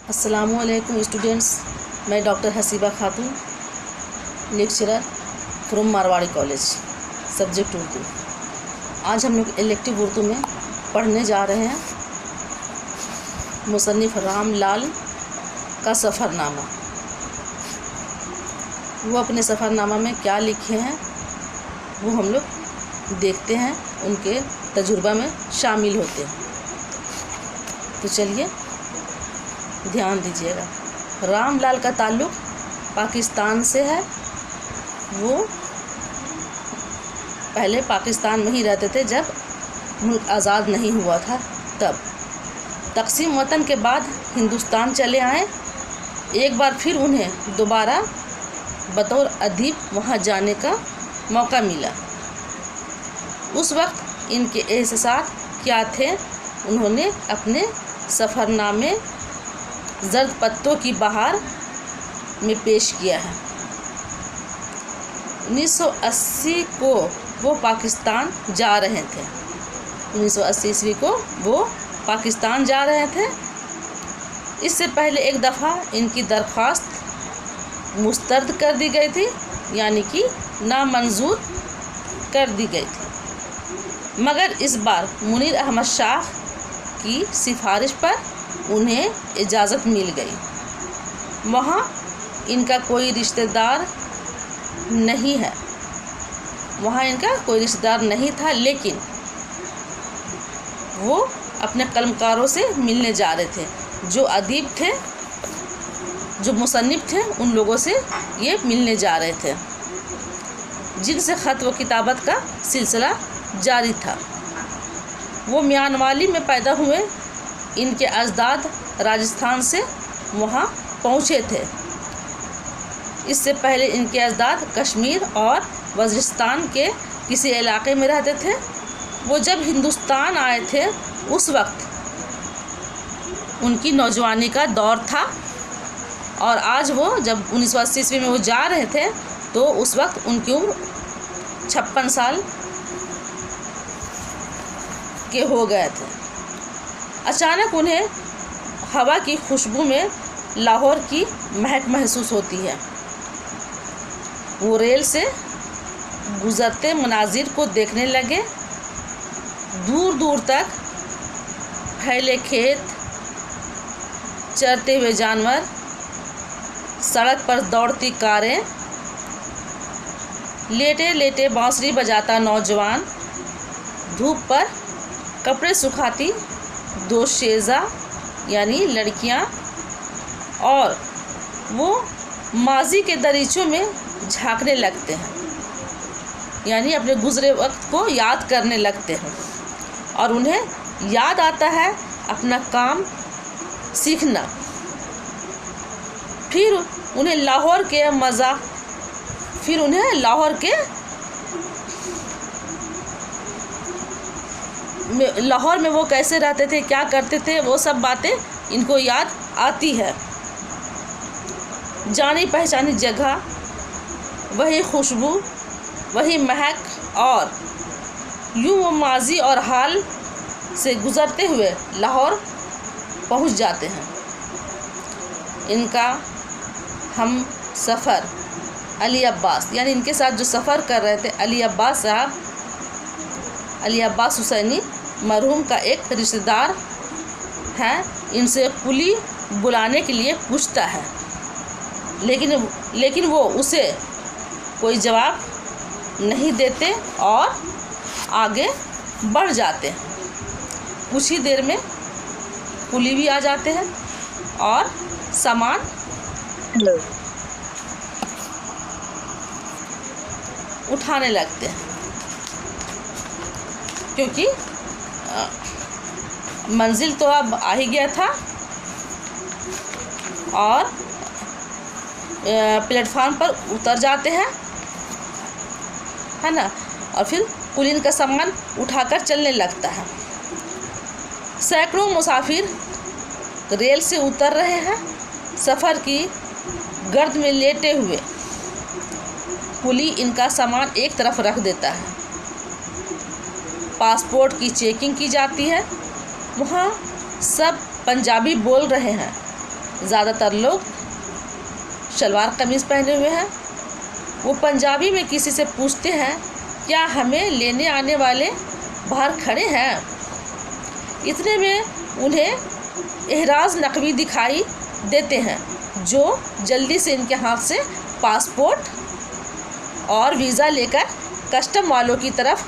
अस्सलामुअलैकुम स्टूडेंट्स, मैं doctor Haseeba Khatoon, lecturer from Marwari college, subject Urdu. आज हम लोग इलेक्टिव उर्दू में पढ़ने जा रहे हैं मुसन्निफ़ रामलाल का सफ़रनामा। वो अपने सफ़रनामा में क्या लिखे हैं वो हम लोग देखते हैं, उनके तजुर्बा में शामिल होते हैं। तो चलिए ध्यान दीजिएगा। रामलाल का ताल्लुक़ पाकिस्तान से है। वो पहले पाकिस्तान में ही रहते थे जब मुल्क आज़ाद नहीं हुआ था। तब तक़सीम वतन के बाद हिंदुस्तान चले आए। एक बार फिर उन्हें दोबारा बतौर अदीब वहाँ जाने का मौका मिला। उस वक्त इनके एहसास क्या थे, उन्होंने अपने सफ़रनामे ज़र्द पत्तों की बहार में पेश किया है। 1980 को वो पाकिस्तान जा रहे थे। 1980 ईस्वी को वो पाकिस्तान जा रहे थे। इससे पहले एक दफ़ा इनकी दरख्वास्त मुस्तरद कर दी गई थी, यानी कि नामंजूर कर दी गई थी। मगर इस बार मुनीर अहमद शाह की सिफारिश पर उन्हें इजाज़त मिल गई। वहाँ इनका कोई रिश्तेदार नहीं है, वहाँ इनका कोई रिश्तेदार नहीं था, लेकिन वो अपने कलमकारों से मिलने जा रहे थे। जो अदीब थे, जो मुसन्निफ़ थे, उन लोगों से ये मिलने जा रहे थे जिनसे ख़त व किताबत का सिलसिला जारी था। वो म्यांवाली में पैदा हुए। इनके अजदाद राजस्थान से वहाँ पहुँचे थे। इससे पहले इनके अजदाद कश्मीर और वज़ीरिस्तान के किसी इलाके में रहते थे। वो जब हिंदुस्तान आए थे उस वक्त उनकी नौजवानी का दौर था, और आज वो जब 1980 ईस्वी में वो जा रहे थे तो उस वक्त उनकी उम्र 56 साल के हो गए थे। अचानक उन्हें हवा की खुशबू में लाहौर की महक महसूस होती है। वो रेल से गुज़रते मनाजिर को देखने लगे। दूर दूर तक फैले खेत, चरते हुए जानवर, सड़क पर दौड़ती कारें, लेटे लेटे बांसुरी बजाता नौजवान, धूप पर कपड़े सुखाती दो शेज़ा यानी लड़कियां, और वो माजी के दरीचों में झांकने लगते हैं, यानी अपने गुज़रे वक्त को याद करने लगते हैं। और उन्हें याद आता है अपना काम सीखना। फिर उन्हें लाहौर में वो कैसे रहते थे, क्या करते थे, वो सब बातें इनको याद आती है। जानी पहचानी जगह, वही खुशबू, वही महक, और यूँ वो माजी और हाल से गुज़रते हुए लाहौर पहुंच जाते हैं। इनका हम सफ़र अली अब्बास, यानी इनके साथ जो सफ़र कर रहे थे अली अब्बास साहब, अली अब्बास हुसैनी मरहूम का एक रिश्तेदार है। इनसे कुली बुलाने के लिए पूछता है, लेकिन वो उसे कोई जवाब नहीं देते और आगे बढ़ जाते हैं। कुछ ही देर में कुली भी आ जाते हैं और सामान उठाने लगते हैं, क्योंकि मंजिल तो अब आ ही गया था और प्लेटफार्म पर उतर जाते हैं, है ना। और फिर कुलीन का सामान उठाकर चलने लगता है। सैकड़ों मुसाफिर रेल से उतर रहे हैं। सफ़र की गर्द में लेटे हुए कुली इनका सामान एक तरफ रख देता है। पासपोर्ट की चेकिंग की जाती है। वहाँ सब पंजाबी बोल रहे हैं। ज़्यादातर लोग शलवार कमीज़ पहने हुए हैं। वो पंजाबी में किसी से पूछते हैं, क्या हमें लेने आने वाले बाहर खड़े हैं? इतने में उन्हें एहराज नकवी दिखाई देते हैं, जो जल्दी से इनके हाथ से पासपोर्ट और वीज़ा लेकर कस्टम वालों की तरफ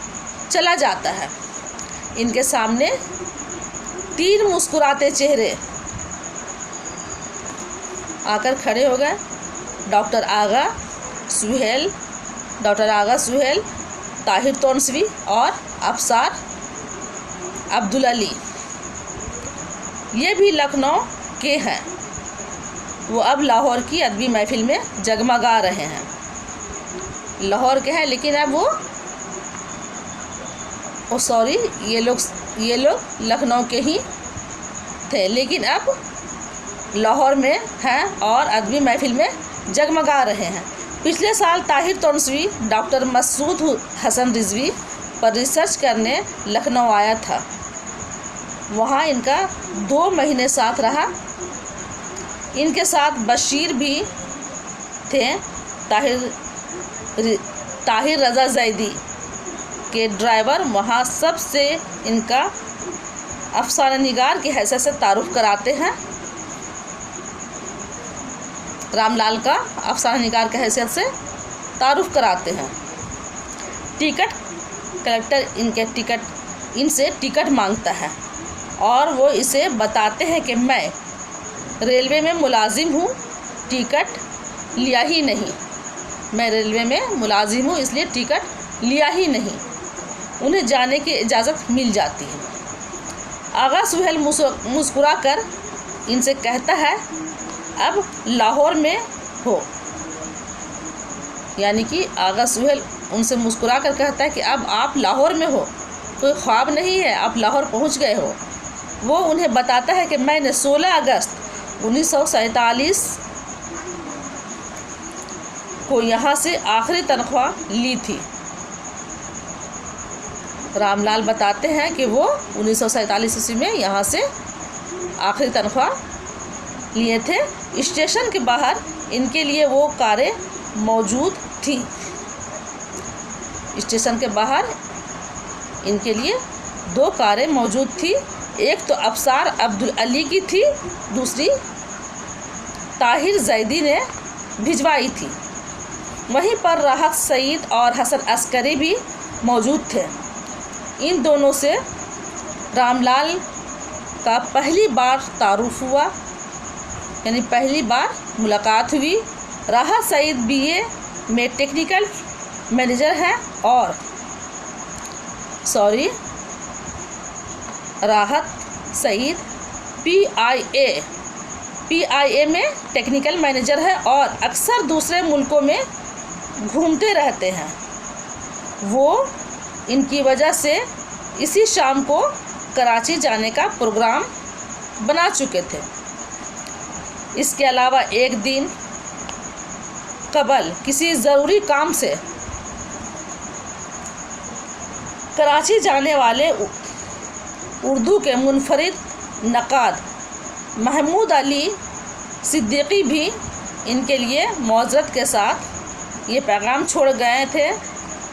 चला जाता है। इनके सामने 3 मुस्कुराते चेहरे आकर खड़े हो गए। डॉक्टर आगा सुहेल, ताहिर तोनसवी और अफसार अब्दुल अली, ये भी लखनऊ के हैं। वो अब लाहौर की अदबी महफिल में जगमगा रहे हैं। लाहौर के हैं लेकिन अब ये लोग लखनऊ के ही थे, लेकिन अब लाहौर में हैं और अदबी महफिल में जगमगा रहे हैं। पिछले साल ताहिर तोनसवी डॉक्टर मसूद हसन रिजवी पर रिसर्च करने लखनऊ आया था। वहाँ इनका 2 महीने साथ रहा। इनके साथ बशीर भी थे। ताहिर रज़ा ज़ैदी के ड्राइवर वहाँ सबसे इनका अफसाना निगार की हैसियत से तारुफ कराते हैं। रामलाल का अफसाना निगार की हैसियत से तारुफ कराते हैं। टिकट कलेक्टर इनसे टिकट मांगता है और वो इसे बताते हैं कि मैं रेलवे में मुलाजिम हूँ, टिकट लिया ही नहीं। मैं रेलवे में मुलाजिम हूँ, इसलिए टिकट लिया ही नहीं। उन्हें जाने की इजाज़त मिल जाती है। आगा सुहेल मुस्कुरा कर इनसे कहता है, अब लाहौर में हो। यानी कि आगा सुहेल उनसे मुस्कुरा कर कहता है कि अब आप लाहौर में हो, कोई ख्वाब नहीं है, आप लाहौर पहुंच गए हो। वो उन्हें बताता है कि मैंने 16 अगस्त 1947 को यहाँ से आखिरी तनख्वाह ली थी। रामलाल बताते हैं कि वो 1947 ईस्वी में यहाँ से आखिरी तनख्वाह लिए थे। स्टेशन के बाहर इनके लिए वो कारें मौजूद थी। स्टेशन के बाहर इनके लिए 2 कारें मौजूद थी। एक तो अफसार अब्दुल अली की थी, दूसरी ताहिर ज़ैदी ने भिजवाई थी। वहीं पर राहत सईद और हसन अस्करी भी मौजूद थे। इन दोनों से रामलाल का पहली बार तारुफ हुआ, यानी पहली बार मुलाकात हुई। राहत सईद BA में टेक्निकल मैनेजर है और राहत सईद PIA में टेक्निकल मैनेजर है और अक्सर दूसरे मुल्कों में घूमते रहते हैं। वो इनकी वजह से इसी शाम को कराची जाने का प्रोग्राम बना चुके थे। इसके अलावा एक दिन कबल किसी ज़रूरी काम से कराची जाने वाले उर्दू के मुनफरिद नक़ाद महमूद अली सिद्दीकी भी इनके लिए मौज़रत के साथ ये पैगाम छोड़ गए थे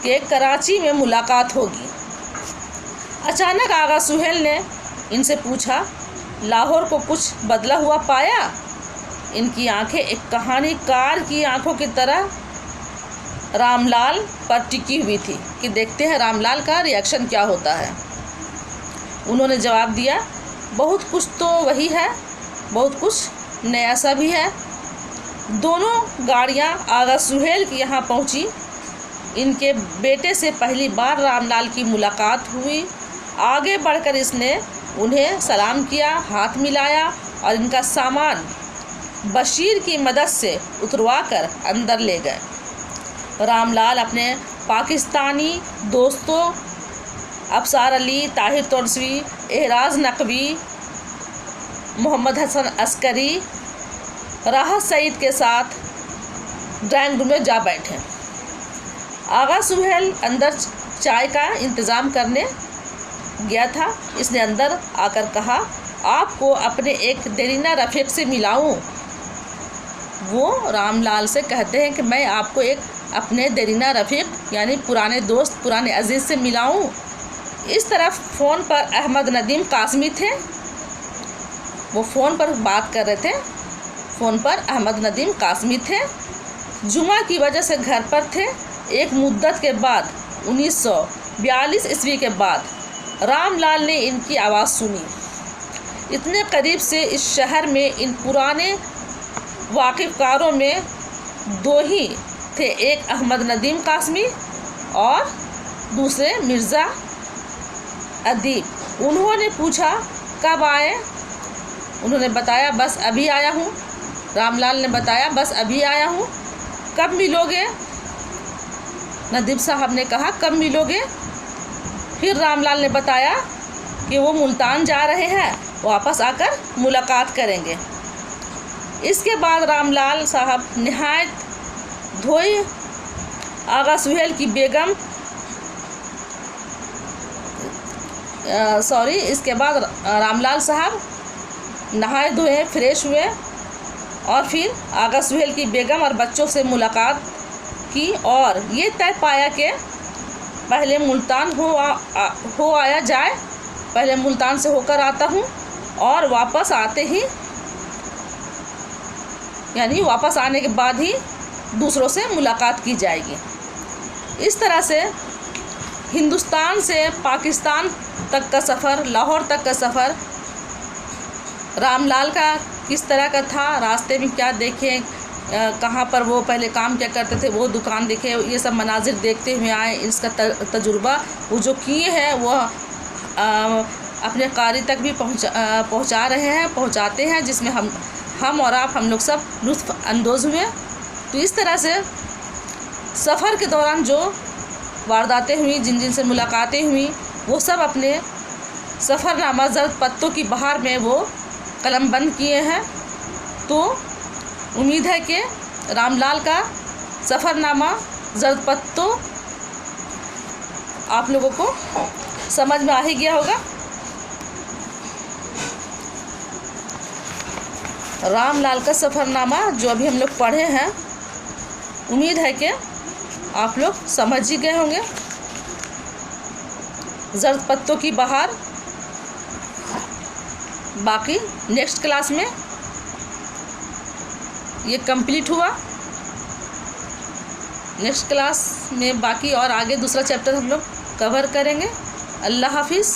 कि कराची में मुलाकात होगी। अचानक आगा सुहेल ने इनसे पूछा, लाहौर को कुछ बदला हुआ पाया? इनकी आंखें एक कहानीकार की आंखों की तरह रामलाल पर टिकी हुई थी कि देखते हैं रामलाल का रिएक्शन क्या होता है। उन्होंने जवाब दिया, बहुत कुछ तो वही है, बहुत कुछ नया सा भी है। दोनों गाड़ियां आगा सुहेल की यहाँ पहुँची। इनके बेटे से पहली बार रामलाल की मुलाकात हुई। आगे बढ़कर इसने उन्हें सलाम किया, हाथ मिलाया और इनका सामान बशीर की मदद से उतरवा कर अंदर ले गए। रामलाल अपने पाकिस्तानी दोस्तों अफसार अली, ताहिर तोनसवी, एहराज नकवी, मोहम्मद हसन अस्करी, राहत सईद के साथ ड्राइंग रूम में जा बैठे। आगा सुहेल अंदर चाय का इंतज़ाम करने गया था। इसने अंदर आकर कहा, आपको अपने एक देरीना रफ़ीक से मिलाऊं। वो रामलाल से कहते हैं कि मैं आपको एक अपने देरीना रफ़ीक यानी पुराने दोस्त, पुराने अजीज़ से मिलाऊं। इस तरफ फ़ोन पर अहमद नदीम कासमी थे, वो फ़ोन पर बात कर रहे थे। फ़ोन पर अहमद नदीम कासमी थे, जुमा की वजह से घर पर थे। एक मुद्दत के बाद 1942 ईस्वी के बाद रामलाल ने इनकी आवाज़ सुनी। इतने करीब से इस शहर में इन पुराने वाकिफ़कारों में दो ही थे, एक अहमद नदीम कासमी और दूसरे मिर्ज़ा अदीब। उन्होंने पूछा कब आए? उन्होंने बताया बस अभी आया हूँ। रामलाल ने बताया बस अभी आया हूँ। कब मिलोगे? नदीम साहब ने कहा कब मिलोगे? फिर रामलाल ने बताया कि वो मुल्तान जा रहे हैं, वापस आकर मुलाकात करेंगे। इसके बाद रामलाल साहब नहायत धोए आगा सुहेल की बेगम इसके बाद रामलाल साहब नहाए धोए फ्रेश हुए और फिर आगा सुहेल की बेगम और बच्चों से मुलाकात की और ये तय पाया कि पहले मुल्तान हो आया जाए, पहले मुल्तान से होकर आता हूँ और वापस आते ही यानी वापस आने के बाद ही दूसरों से मुलाकात की जाएगी। इस तरह से हिंदुस्तान से पाकिस्तान तक का सफ़र, लाहौर तक का सफ़र रामलाल का किस तरह का था, रास्ते में क्या देखे, कहाँ पर वो पहले काम क्या करते थे, वो दुकान देखे, ये सब मनाजिर देखते हुए आए। इसका तजुर्बा वो जो किए हैं वो अपने कारी तक भी पहुँचा रहे हैं, पहुँचाते हैं, जिसमें हम और आप हम लोग सब लुत्फ़ अंदोज़ हुए। तो इस तरह से सफ़र के दौरान जो वारदातें हुई, जिन जिन से मुलाकातें हुई, वो सब अपने सफ़रनामा ज़र्द पत्तों की बहार में वो कलमबंद किए हैं। तो उम्मीद है कि रामलाल का सफ़रनामा ज़र्द पत्तों आप लोगों को समझ में आ ही गया होगा। रामलाल का सफ़रनामा जो अभी हम लोग पढ़े हैं, उम्मीद है कि आप लोग समझ ही गए होंगे। ज़र्द पत्तों की बहार बाकी नेक्स्ट क्लास में ये कंप्लीट हुआ। नेक्स्ट क्लास में बाकी और आगे दूसरा चैप्टर हम लोग कवर करेंगे। अल्लाह हाफिज़।